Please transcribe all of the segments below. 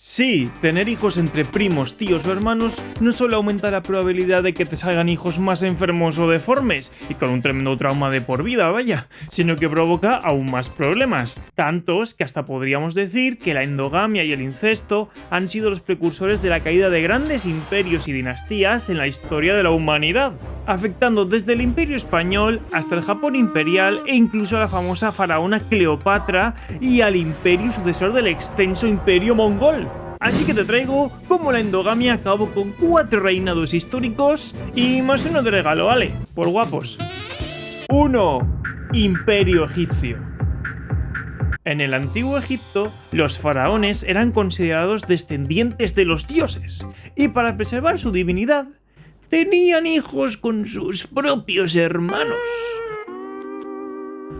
Sí, tener hijos entre primos, tíos o hermanos no solo aumenta la probabilidad de que te salgan hijos más enfermos o deformes y con un tremendo trauma de por vida, vaya, sino que provoca aún más problemas, tantos que hasta podríamos decir que la endogamia y el incesto han sido los precursores de la caída de grandes imperios y dinastías en la historia de la humanidad, afectando desde el Imperio Español hasta el Japón imperial e incluso a la famosa faraona Cleopatra y al imperio sucesor del extenso Imperio Mongol. Así que te traigo cómo la endogamia acabó con 4 reinados históricos y más uno de regalo, ¿vale? Por guapos. 1. Imperio egipcio. En el antiguo Egipto, los faraones eran considerados descendientes de los dioses y para preservar su divinidad, tenían hijos con sus propios hermanos,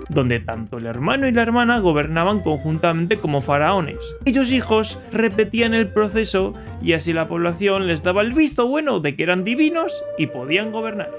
donde tanto el hermano y la hermana gobernaban conjuntamente como faraones, y sus hijos repetían el proceso y así la población les daba el visto bueno de que eran divinos y podían gobernar.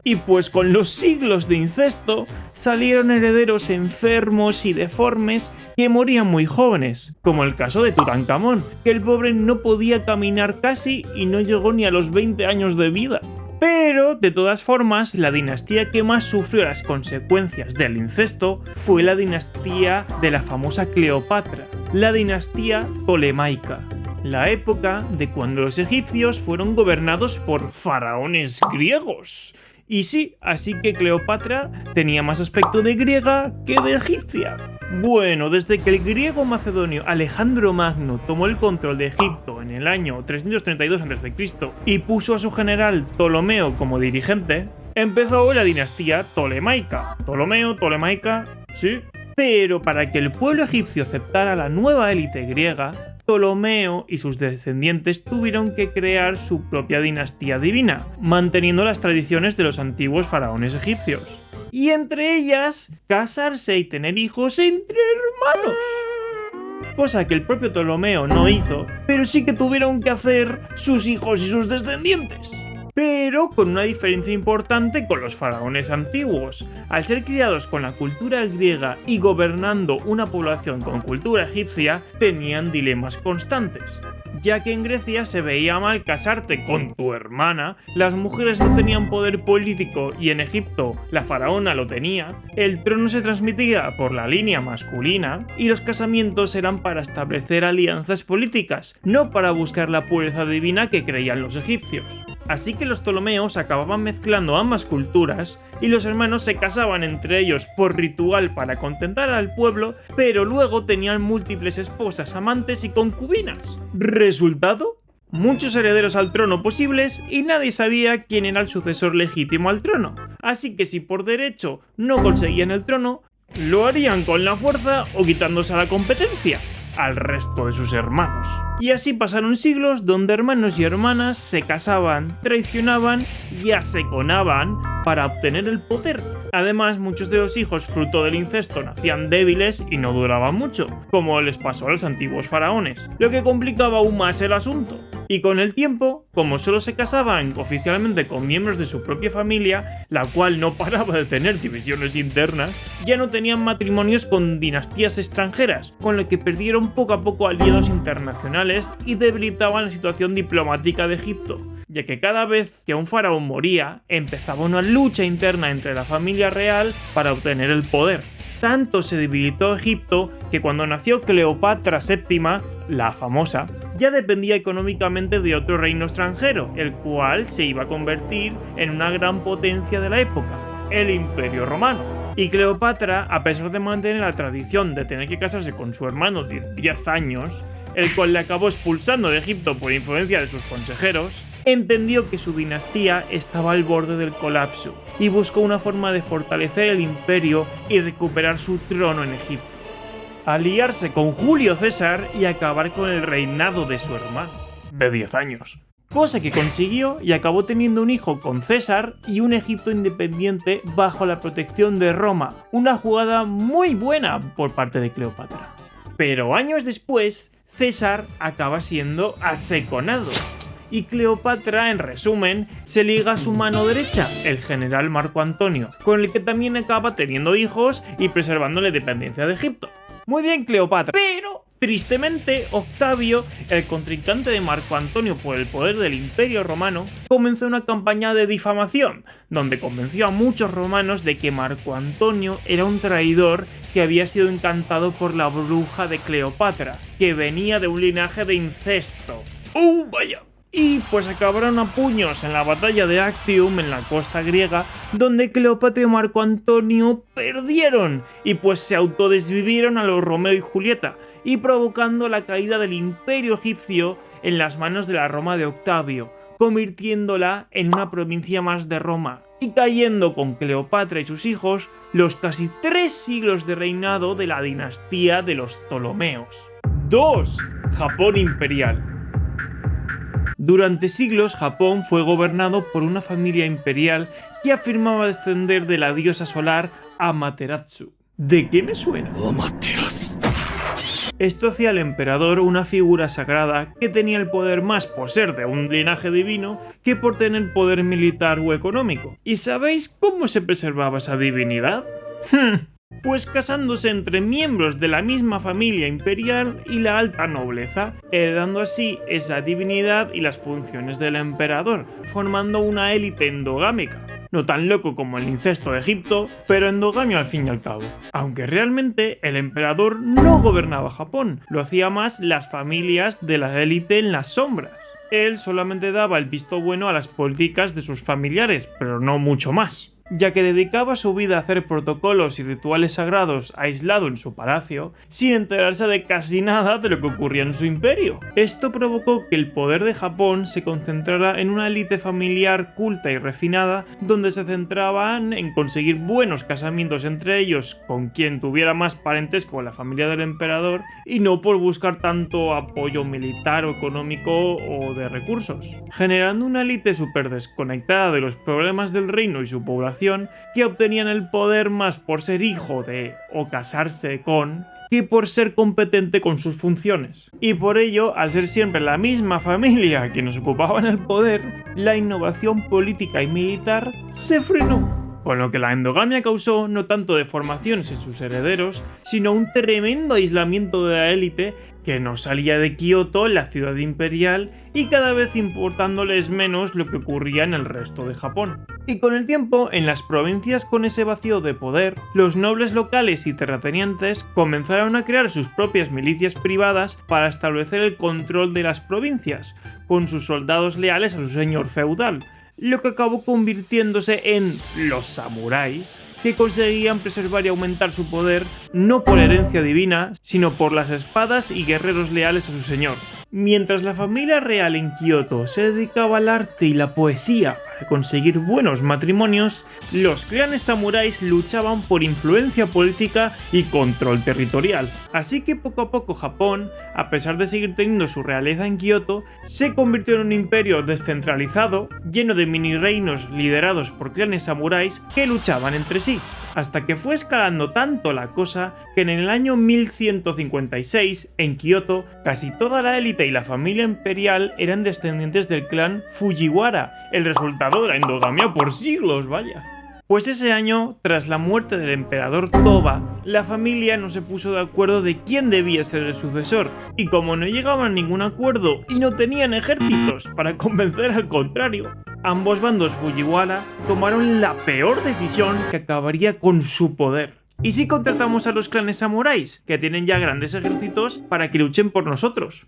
Y pues con los siglos de incesto salieron herederos enfermos y deformes que morían muy jóvenes, como el caso de Tutankamón, que el pobre no podía caminar casi y no llegó ni a los 20 años de vida. Pero, de todas formas, la dinastía que más sufrió las consecuencias del incesto fue la dinastía de la famosa Cleopatra, la dinastía tolemaica, la época de cuando los egipcios fueron gobernados por faraones griegos. Y sí, así que Cleopatra tenía más aspecto de griega que de egipcia. Bueno, desde que el griego macedonio Alejandro Magno tomó el control de Egipto en el año 332 a.C. y puso a su general Ptolomeo como dirigente, empezó la dinastía tolemaica. Tolemaica, sí. Pero para que el pueblo egipcio aceptara la nueva élite griega, Ptolomeo y sus descendientes tuvieron que crear su propia dinastía divina, manteniendo las tradiciones de los antiguos faraones egipcios. Y entre ellas, casarse y tener hijos entre hermanos. Cosa que el propio Ptolomeo no hizo, pero sí que tuvieron que hacer sus hijos y sus descendientes. Pero con una diferencia importante con los faraones antiguos. Al ser criados con la cultura griega y gobernando una población con cultura egipcia, tenían dilemas constantes. Ya que en Grecia se veía mal casarte con tu hermana, las mujeres no tenían poder político y en Egipto la faraona lo tenía, el trono se transmitía por la línea masculina y los casamientos eran para establecer alianzas políticas, no para buscar la pureza divina que creían los egipcios. Así que los Ptolomeos acababan mezclando ambas culturas y los hermanos se casaban entre ellos por ritual para contentar al pueblo, pero luego tenían múltiples esposas, amantes y concubinas. ¿Resultado? Muchos herederos al trono posibles y nadie sabía quién era el sucesor legítimo al trono. Así que si por derecho no conseguían el trono, lo harían con la fuerza o quitándose a la competencia al resto de sus hermanos. Y así pasaron siglos donde hermanos y hermanas se casaban, traicionaban y aseconaban para obtener el poder. Además, muchos de los hijos fruto del incesto nacían débiles y no duraban mucho, como les pasó a los antiguos faraones, lo que complicaba aún más el asunto. Y con el tiempo, como solo se casaban oficialmente con miembros de su propia familia, la cual no paraba de tener divisiones internas, ya no tenían matrimonios con dinastías extranjeras, con lo que perdieron poco a poco aliados internacionales y debilitaban la situación diplomática de Egipto, ya que cada vez que un faraón moría, empezaba una lucha interna entre la familia real para obtener el poder. Tanto se debilitó Egipto que cuando nació Cleopatra VII, la famosa, ya dependía económicamente de otro reino extranjero, el cual se iba a convertir en una gran potencia de la época, el Imperio Romano. Y Cleopatra, a pesar de mantener la tradición de tener que casarse con su hermano de 10 años, el cual le acabó expulsando de Egipto por influencia de sus consejeros, entendió que su dinastía estaba al borde del colapso y buscó una forma de fortalecer el imperio y recuperar su trono en Egipto. Aliarse con Julio César y acabar con el reinado de su hermano, de 10 años. Cosa que consiguió y acabó teniendo un hijo con César y un Egipto independiente bajo la protección de Roma, una jugada muy buena por parte de Cleopatra. Pero años después, César acaba siendo aseconado. Y Cleopatra, en resumen, se liga a su mano derecha, el general Marco Antonio, con el que también acaba teniendo hijos y preservando la independencia de Egipto. Muy bien, Cleopatra, pero Tristemente, Octavio, el contrincante de Marco Antonio por el poder del Imperio Romano, comenzó una campaña de difamación, donde convenció a muchos romanos de que Marco Antonio era un traidor que había sido encantado por la bruja de Cleopatra, que venía de un linaje de incesto. ¡Oh, vaya! Y pues acabaron a puños en la batalla de Actium en la costa griega, donde Cleopatra y Marco Antonio perdieron y pues se autodesvivieron a los Romeo y Julieta, y provocando la caída del Imperio egipcio en las manos de la Roma de Octavio, convirtiéndola en una provincia más de Roma, y cayendo con Cleopatra y sus hijos los casi 3 siglos de reinado de la dinastía de los Ptolomeos. 2. Japón imperial. Durante siglos, Japón fue gobernado por una familia imperial que afirmaba descender de la diosa solar Amaterasu. ¿De qué me suena? Esto hacía al emperador una figura sagrada que tenía el poder más por ser de un linaje divino que por tener poder militar o económico. ¿Y sabéis cómo se preservaba esa divinidad? Pues casándose entre miembros de la misma familia imperial y la alta nobleza, heredando así esa divinidad y las funciones del emperador, formando una élite endogámica. No tan loco como el incesto de Egipto, pero endogamio al fin y al cabo. Aunque realmente el emperador no gobernaba Japón, lo hacía más las familias de la élite en las sombras. Él solamente daba el visto bueno a las políticas de sus familiares, pero no mucho más, ya que dedicaba su vida a hacer protocolos y rituales sagrados aislado en su palacio, sin enterarse de casi nada de lo que ocurría en su imperio. Esto provocó que el poder de Japón se concentrara en una élite familiar culta y refinada, donde se centraban en conseguir buenos casamientos entre ellos con quien tuviera más parentesco con la familia del emperador, y no por buscar tanto apoyo militar o económico o de recursos, generando una élite súper desconectada de los problemas del reino y su población, que obtenían el poder más por ser hijo de o casarse con que por ser competente con sus funciones. Y por ello, al ser siempre la misma familia quienes ocupaban el poder, la innovación política y militar se frenó. Con lo que la endogamia causó no tanto deformaciones en sus herederos, sino un tremendo aislamiento de la élite que no salía de Kioto, la ciudad imperial, y cada vez importándoles menos lo que ocurría en el resto de Japón. Y con el tiempo, en las provincias con ese vacío de poder, los nobles locales y terratenientes comenzaron a crear sus propias milicias privadas para establecer el control de las provincias, con sus soldados leales a su señor feudal, lo que acabó convirtiéndose en los samuráis, que conseguían preservar y aumentar su poder no por herencia divina, sino por las espadas y guerreros leales a su señor. Mientras la familia real en Kioto se dedicaba al arte y la poesía para conseguir buenos matrimonios, los clanes samuráis luchaban por influencia política y control territorial. Así que poco a poco Japón, a pesar de seguir teniendo su realeza en Kioto, se convirtió en un imperio descentralizado, lleno de mini reinos liderados por clanes samuráis que luchaban entre sí, hasta que fue escalando tanto la cosa que en el año 1156, en Kioto, casi toda la élite y la familia imperial eran descendientes del clan Fujiwara, el resultado de la endogamia por siglos, vaya. Pues ese año, tras la muerte del emperador Toba, la familia no se puso de acuerdo de quién debía ser el sucesor, y como no llegaban a ningún acuerdo y no tenían ejércitos para convencer al contrario, ambos bandos Fujiwara tomaron la peor decisión que acabaría con su poder. ¿Y si contratamos a los clanes samuráis, que tienen ya grandes ejércitos, para que luchen por nosotros?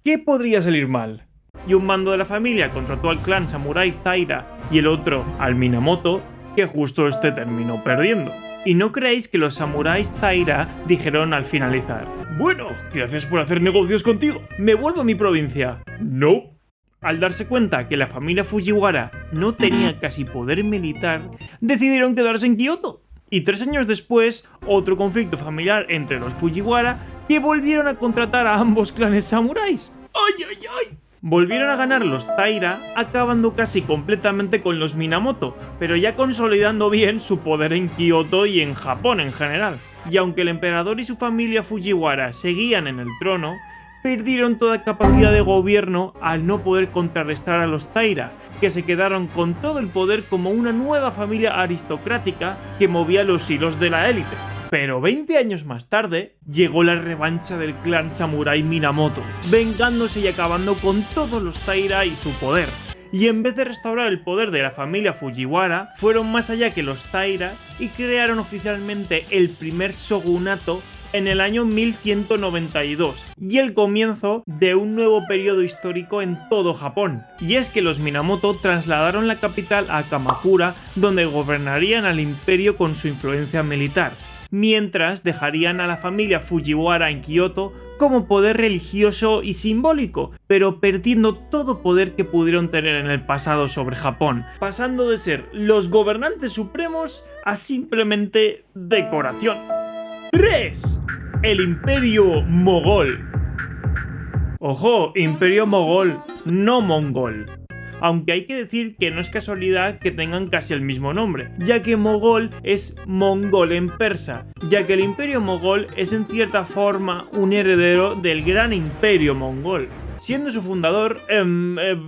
¿Qué podría salir mal? Y un bando de la familia contrató al clan samurái Taira y el otro al Minamoto, que justo este terminó perdiendo. Y no creáis que los samuráis Taira dijeron al finalizar: bueno, gracias por hacer negocios contigo, me vuelvo a mi provincia. No. Al darse cuenta que la familia Fujiwara no tenía casi poder militar, decidieron quedarse en Kioto. Y 3 años después, otro conflicto familiar entre los Fujiwara, que volvieron a contratar a ambos clanes samuráis. ¡Ay, ay, ay! Volvieron a ganar los Taira, acabando casi completamente con los Minamoto, pero ya consolidando bien su poder en Kioto y en Japón en general. Y aunque el emperador y su familia Fujiwara seguían en el trono, perdieron toda capacidad de gobierno al no poder contrarrestar a los Taira, que se quedaron con todo el poder como una nueva familia aristocrática que movía los hilos de la élite. Pero 20 años más tarde, llegó la revancha del clan samurái Minamoto, vengándose y acabando con todos los Taira y su poder. Y en vez de restaurar el poder de la familia Fujiwara, fueron más allá que los Taira y crearon oficialmente el primer shogunato en el año 1192 y el comienzo de un nuevo periodo histórico en todo Japón. Y es que los Minamoto trasladaron la capital a Kamakura, donde gobernarían al imperio con su influencia militar, mientras dejarían a la familia Fujiwara en Kioto como poder religioso y simbólico, pero perdiendo todo poder que pudieron tener en el pasado sobre Japón, pasando de ser los gobernantes supremos a simplemente decoración. 3. El Imperio Mogol. Ojo, Imperio Mogol, no mongol. Aunque hay que decir que no es casualidad que tengan casi el mismo nombre, ya que mogol es mongol en persa, ya que el Imperio Mogol es en cierta forma un heredero del gran Imperio Mongol, siendo su fundador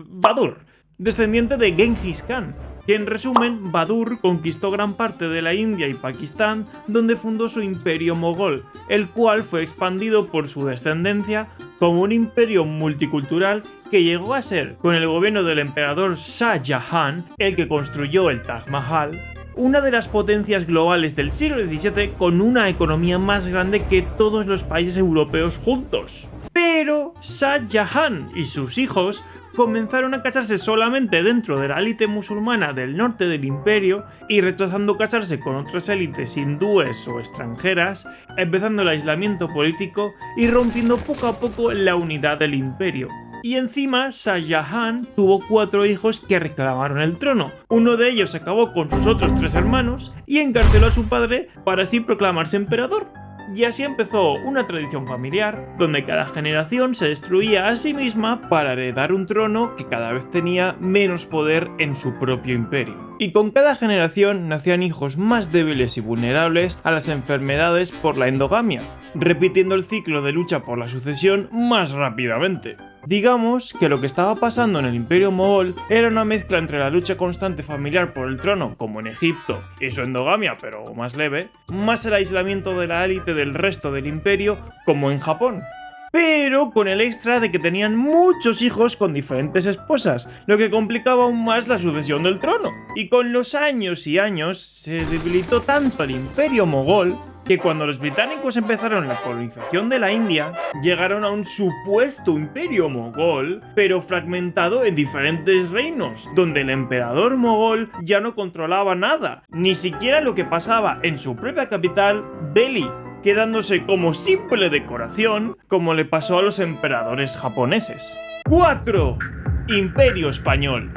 Badur, descendiente de Genghis Khan, que en resumen, Badur conquistó gran parte de la India y Pakistán, donde fundó su imperio mogol, el cual fue expandido por su descendencia como un imperio multicultural que llegó a ser, con el gobierno del emperador Shah Jahan, el que construyó el Taj Mahal, una de las potencias globales del siglo XVII con una economía más grande que todos los países europeos juntos. Pero Shah Jahan y sus hijos comenzaron a casarse solamente dentro de la élite musulmana del norte del imperio y rechazando casarse con otras élites hindúes o extranjeras, empezando el aislamiento político y rompiendo poco a poco la unidad del imperio. Y encima, Shah Jahan tuvo 4 hijos que reclamaron el trono. Uno de ellos acabó con sus otros 3 hermanos y encarceló a su padre para así proclamarse emperador. Y así empezó una tradición familiar, donde cada generación se destruía a sí misma para heredar un trono que cada vez tenía menos poder en su propio imperio. Y con cada generación nacían hijos más débiles y vulnerables a las enfermedades por la endogamia, repitiendo el ciclo de lucha por la sucesión más rápidamente. Digamos que lo que estaba pasando en el Imperio Mogol era una mezcla entre la lucha constante familiar por el trono, como en Egipto, y su endogamia, pero más leve, más el aislamiento de la élite del resto del imperio, como en Japón. Pero con el extra de que tenían muchos hijos con diferentes esposas, lo que complicaba aún más la sucesión del trono. Y con los años y años se debilitó tanto el Imperio Mogol que cuando los británicos empezaron la colonización de la India, llegaron a un supuesto imperio mogol, pero fragmentado en diferentes reinos, donde el emperador mogol ya no controlaba nada, ni siquiera lo que pasaba en su propia capital, Delhi, quedándose como simple decoración, como le pasó a los emperadores japoneses. 4. Imperio Español.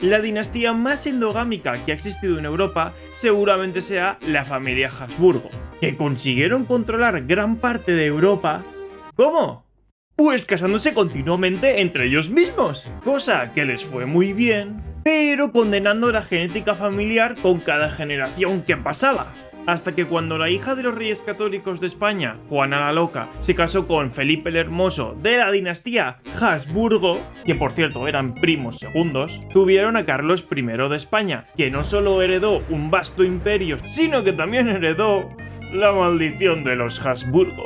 La dinastía más endogámica que ha existido en Europa seguramente sea la familia Habsburgo, que consiguieron controlar gran parte de Europa. ¿Cómo? Pues casándose continuamente entre ellos mismos, cosa que les fue muy bien, pero condenando la genética familiar con cada generación que pasaba. Hasta que cuando la hija de los reyes católicos de España, Juana la Loca, se casó con Felipe el Hermoso de la dinastía Habsburgo, que por cierto eran primos segundos, tuvieron a Carlos I de España, que no solo heredó un vasto imperio, sino que también heredó la maldición de los Habsburgo.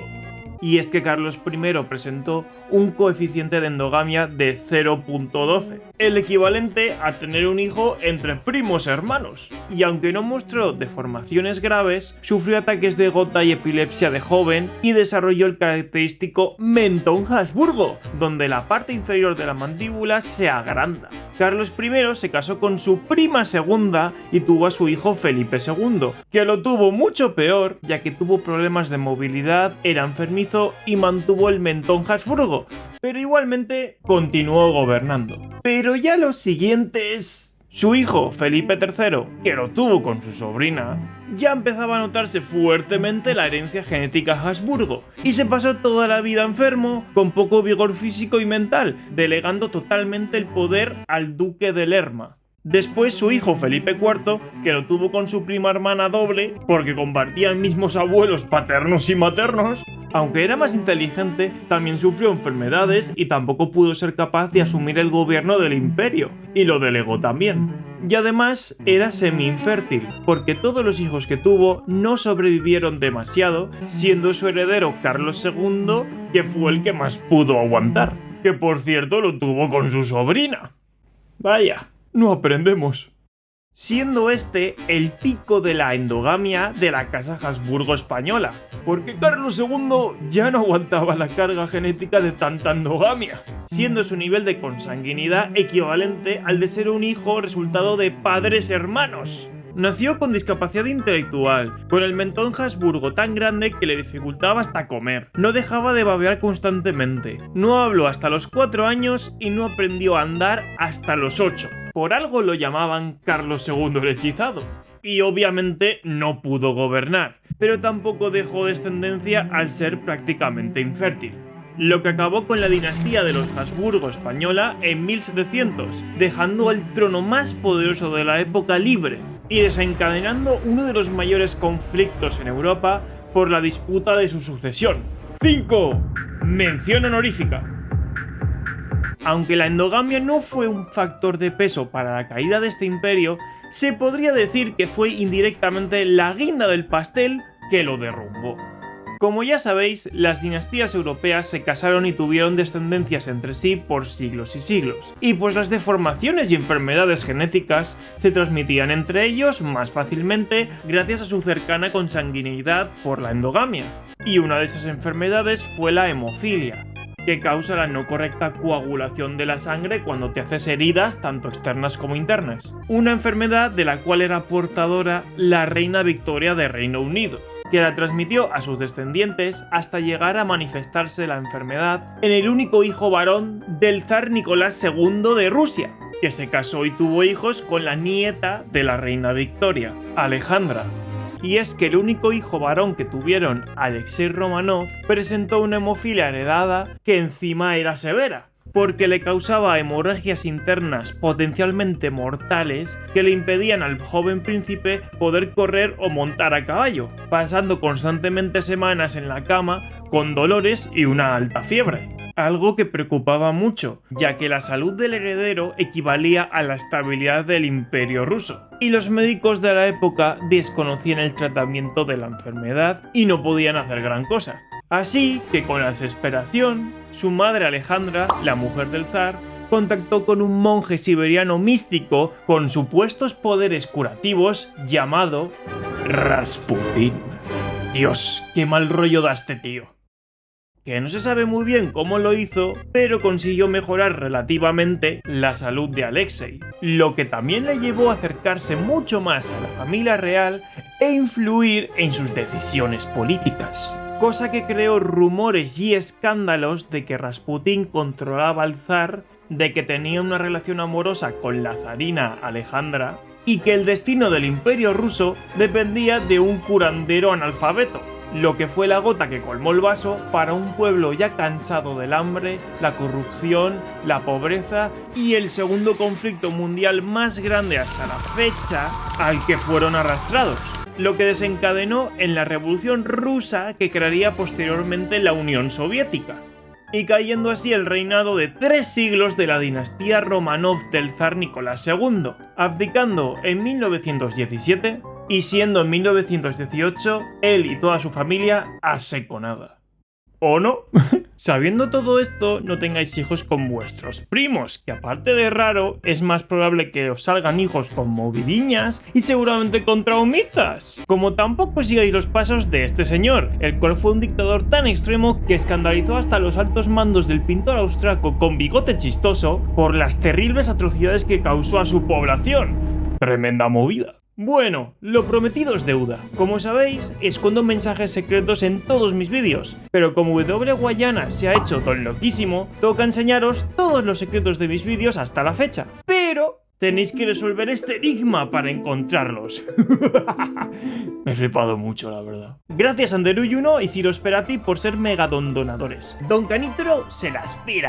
Y es que Carlos I presentó un coeficiente de endogamia de 0.12, el equivalente a tener un hijo entre primos hermanos. Y aunque no mostró deformaciones graves, sufrió ataques de gota y epilepsia de joven y desarrolló el característico mentón Habsburgo, donde la parte inferior de la mandíbula se agranda. Carlos I se casó con su prima segunda y tuvo a su hijo Felipe II, que lo tuvo mucho peor, ya que tuvo problemas de movilidad, era enfermizo y mantuvo el mentón Habsburgo, pero igualmente continuó gobernando. Pero ya los siguientes... Su hijo, Felipe III, que lo tuvo con su sobrina, ya empezaba a notarse fuertemente la herencia genética Habsburgo, y se pasó toda la vida enfermo, con poco vigor físico y mental, delegando totalmente el poder al duque de Lerma. Después su hijo Felipe IV, que lo tuvo con su prima hermana doble, porque compartían mismos abuelos paternos y maternos. Aunque era más inteligente, también sufrió enfermedades y tampoco pudo ser capaz de asumir el gobierno del imperio, y lo delegó también. Y además era semi-infértil, porque todos los hijos que tuvo no sobrevivieron demasiado, siendo su heredero Carlos II, que fue el que más pudo aguantar. Que por cierto lo tuvo con su sobrina. Vaya, no aprendemos. Siendo este el pico de la endogamia de la casa Habsburgo española, porque Carlos II ya no aguantaba la carga genética de tanta endogamia, siendo su nivel de consanguinidad equivalente al de ser un hijo resultado de padres hermanos. Nació con discapacidad intelectual, con el mentón Habsburgo tan grande que le dificultaba hasta comer. No dejaba de babear constantemente. No habló hasta los 4 años y no aprendió a andar hasta los 8. Por algo lo llamaban Carlos II el hechizado. Y obviamente no pudo gobernar, pero tampoco dejó descendencia al ser prácticamente infértil. Lo que acabó con la dinastía de los Habsburgo española en 1700, dejando el trono más poderoso de la época libre y desencadenando uno de los mayores conflictos en Europa por la disputa de su sucesión. 5. Mención honorífica. Aunque la endogamia no fue un factor de peso para la caída de este imperio, se podría decir que fue indirectamente la guinda del pastel que lo derrumbó. Como ya sabéis, las dinastías europeas se casaron y tuvieron descendencias entre sí por siglos y siglos, y pues las deformaciones y enfermedades genéticas se transmitían entre ellos más fácilmente gracias a su cercana consanguinidad por la endogamia. Y una de esas enfermedades fue la hemofilia, que causa la no correcta coagulación de la sangre cuando te haces heridas tanto externas como internas. Una enfermedad de la cual era portadora la reina Victoria de Reino Unido, que la transmitió a sus descendientes hasta llegar a manifestarse la enfermedad en el único hijo varón del zar Nicolás II de Rusia, que se casó y tuvo hijos con la nieta de la reina Victoria, Alejandra. Y es que el único hijo varón que tuvieron, Alexei Romanov, presentó una hemofilia heredada que encima era severa, porque le causaba hemorragias internas potencialmente mortales que le impedían al joven príncipe poder correr o montar a caballo, pasando constantemente semanas en la cama con dolores y una alta fiebre. Algo que preocupaba mucho, ya que la salud del heredero equivalía a la estabilidad del imperio ruso, y los médicos de la época desconocían el tratamiento de la enfermedad y no podían hacer gran cosa. Así que con la desesperación, su madre Alejandra, la mujer del zar, contactó con un monje siberiano místico con supuestos poderes curativos llamado Rasputín. Dios, qué mal rollo da este tío. Que no se sabe muy bien cómo lo hizo, pero consiguió mejorar relativamente la salud de Alexei, lo que también le llevó a acercarse mucho más a la familia real e influir en sus decisiones políticas. Cosa que creó rumores y escándalos de que Rasputín controlaba al zar, de que tenía una relación amorosa con la zarina Alejandra y que el destino del imperio ruso dependía de un curandero analfabeto, lo que fue la gota que colmó el vaso para un pueblo ya cansado del hambre, la corrupción, la pobreza y el segundo conflicto mundial más grande hasta la fecha al que fueron arrastrados, lo que desencadenó en la Revolución Rusa que crearía posteriormente la Unión Soviética, y cayendo así el reinado de 3 siglos de la dinastía Romanov del zar Nicolás II, abdicando en 1917 y siendo en 1918 él y toda su familia aseconada. ¿O no? Sabiendo todo esto, no tengáis hijos con vuestros primos, que aparte de raro, es más probable que os salgan hijos con movidiñas y seguramente con traumitas. Como tampoco sigáis los pasos de este señor, el cual fue un dictador tan extremo que escandalizó hasta los altos mandos del pintor austriaco con bigote chistoso por las terribles atrocidades que causó a su población. Tremenda movida. Bueno, lo prometido es deuda. Como sabéis, escondo mensajes secretos en todos mis vídeos, pero como W Guayana se ha hecho tan loquísimo, toca enseñaros todos los secretos de mis vídeos hasta la fecha. Pero tenéis que resolver este enigma para encontrarlos. Me he flipado mucho, la verdad. Gracias Anderuy1 y Ciro Sperati por ser mega donadores. Don Canitro se la aspira.